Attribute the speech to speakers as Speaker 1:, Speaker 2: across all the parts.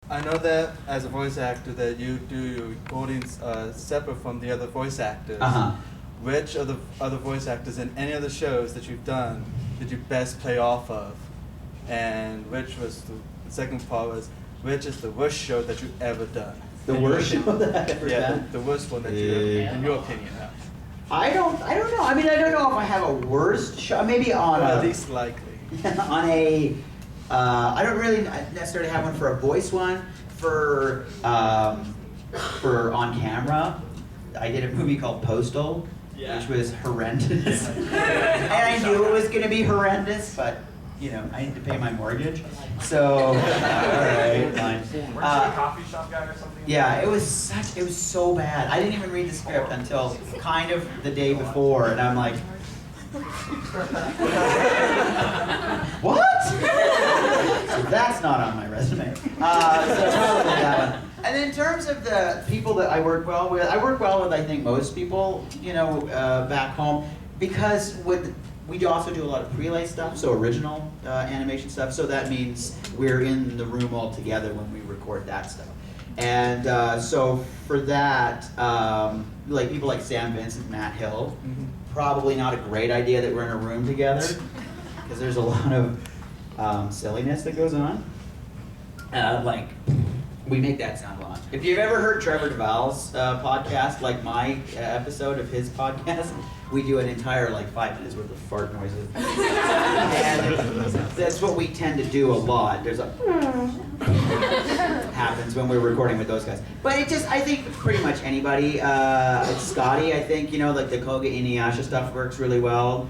Speaker 1: I know that as a voice actor that you do your recordings separate from the other voice actors. Which of the other voice actors in any other shows that you've done did you best play off of? And which was the second part was, which is the worst show that you've ever done?
Speaker 2: The worst show that I've ever done?
Speaker 1: The worst one that you ever, in your opinion.
Speaker 2: I don't know. I mean, I don't know if I have a worst show. Maybe on
Speaker 1: at least likely.
Speaker 2: On a, I don't really necessarily have one for a voice one. For on camera, I did a movie called Postal, which was horrendous. And I knew it was going to be horrendous, but you know, I need to pay my mortgage. So, all right, fine.
Speaker 3: Weren't you a coffee shop guy or something?
Speaker 2: Yeah, it was so bad. I didn't even read the script until kind of the day before, and I'm like, what? So that's not on my resume. So that one. And in terms of the people that I work well with, I think most people, you know, back home, because we also do a lot of prelay stuff, so original animation stuff, so that means we're in the room all together when we record that stuff. And so for that, like people like Sam Vincent, Matt Hill, probably not a great idea that we're in a room together, because there's a lot of silliness that goes on. Like, we make that sound a lot. If you've ever heard Trevor Duvall's podcast, like my episode of his podcast, we do an entire like 5 minutes worth of fart noises. And that's what we tend to do a lot. There's a happens when we're recording with those guys. But it just, I think pretty much anybody, Scotty, I think, you know, like the Koga Inuyasha stuff works really well.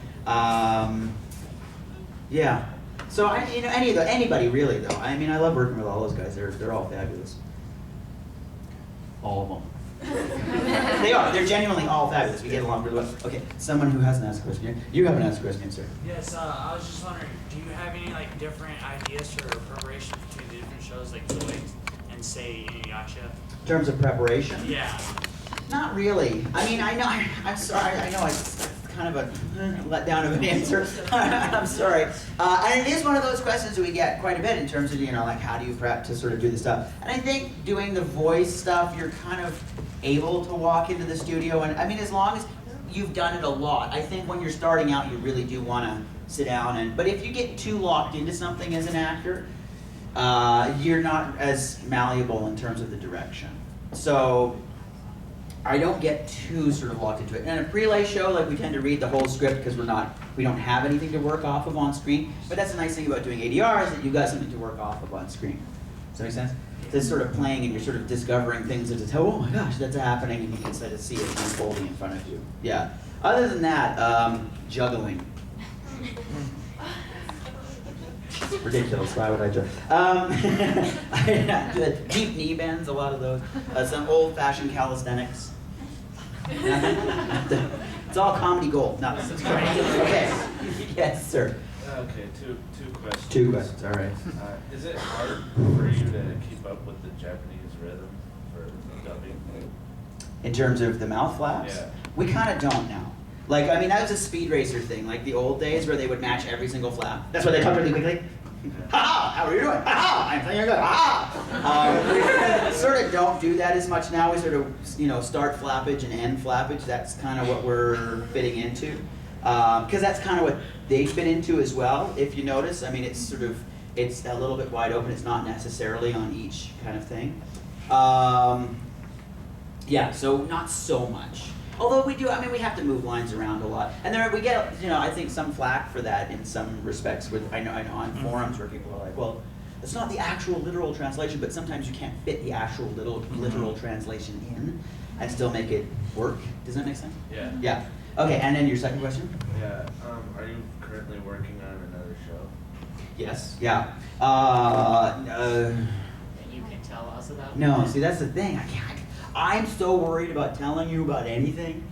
Speaker 2: Yeah. So you know, anybody really though. I mean, I love working with all those guys. They're all fabulous. All of them. They are. They're genuinely all fabulous. We get along really well. Okay, someone who hasn't asked a question. You haven't asked a question, sir.
Speaker 4: Yes. I was just wondering, do you have any like different ideas for preparation between the different shows, like Zoid and say Inuyasha?
Speaker 2: In terms of preparation?
Speaker 4: Yeah.
Speaker 2: Not really. I mean, I know. I'm sorry. I know it's kind of a letdown of an answer. I'm sorry. And it is one of those questions that we get quite a bit in terms of, you know, like how do you prep to sort of do the stuff. And I think doing the voice stuff, you're kind of able to walk into the studio. And I mean, as long as you've done it a lot, I think when you're starting out, you really do want to sit down. But if you get too locked into something as an actor, you're not as malleable in terms of the direction. So I don't get too sort of locked into it. And in a prelay show, like we tend to read the whole script because we don't have anything to work off of on screen. But that's the nice thing about doing ADR is that you've got something to work off of on screen. Does that make sense? So it's sort of playing and you're sort of discovering things that oh my gosh, that's happening, and you can sort of see it unfolding in front of you. Yeah. Other than that, juggling. It's ridiculous. Why would I juggle? Deep knee bends, a lot of those. Some old-fashioned calisthenics. It's all comedy gold. No, it's great. Okay. Yes, sir.
Speaker 3: Okay, two questions.
Speaker 2: 2 questions. All right.
Speaker 3: Is it hard for you to keep up with the Japanese rhythm for dubbing?
Speaker 2: In terms of the mouth flaps?
Speaker 3: Yeah.
Speaker 2: We kind of don't now. Like, I mean, that was a Speed Racer thing, like the old days where they would match every single flap. That's why they talk really quickly. Ha-ha! How are you doing? Ha-ha! I'm saying you're good. Ha-ha! We sort of don't do that as much now. We sort of, you know, start flappage and end flappage. That's kind of what we're fitting into. Because that's kind of what they fit into as well, if you notice. I mean, it's a little bit wide open. It's not necessarily on each kind of thing. Yeah, so not so much. Although we do, I mean, we have to move lines around a lot. And we get, you know, I think some flack for that in some respects. I know on forums where people are like, well, it's not the actual literal translation, but sometimes you can't fit the actual literal translation in and still make it work. Does that make sense?
Speaker 3: Yeah.
Speaker 2: Yeah. Okay, and then your second question?
Speaker 3: Yeah. Are you currently working on another show?
Speaker 2: Yes. Yeah.
Speaker 5: You can tell us about?
Speaker 2: No, see, that's the thing. I'm so worried about telling you about anything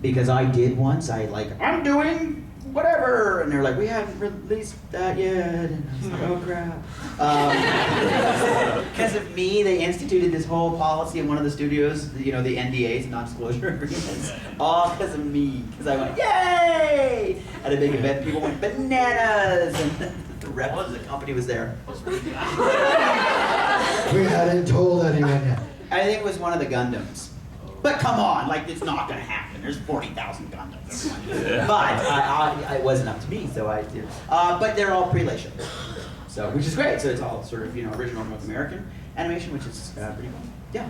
Speaker 2: because I did once. I'm doing whatever, and they're like, we haven't released that yet. And I was like, oh crap. Because of me, they instituted this whole policy in one of the studios, you know, the NDAs, non-disclosure agreements, all because of me. Because I went, yay! At a big event, people went bananas, and the rep of the company was there.
Speaker 6: We hadn't told anyone yet.
Speaker 2: I think it was one of the Gundams. But come on, like it's not gonna happen. There's 40,000 Gundams. But it wasn't up to me, so I did. But they're all pre-Lay show, so which is great. So it's all sort of original North American animation, which is pretty cool. Yeah.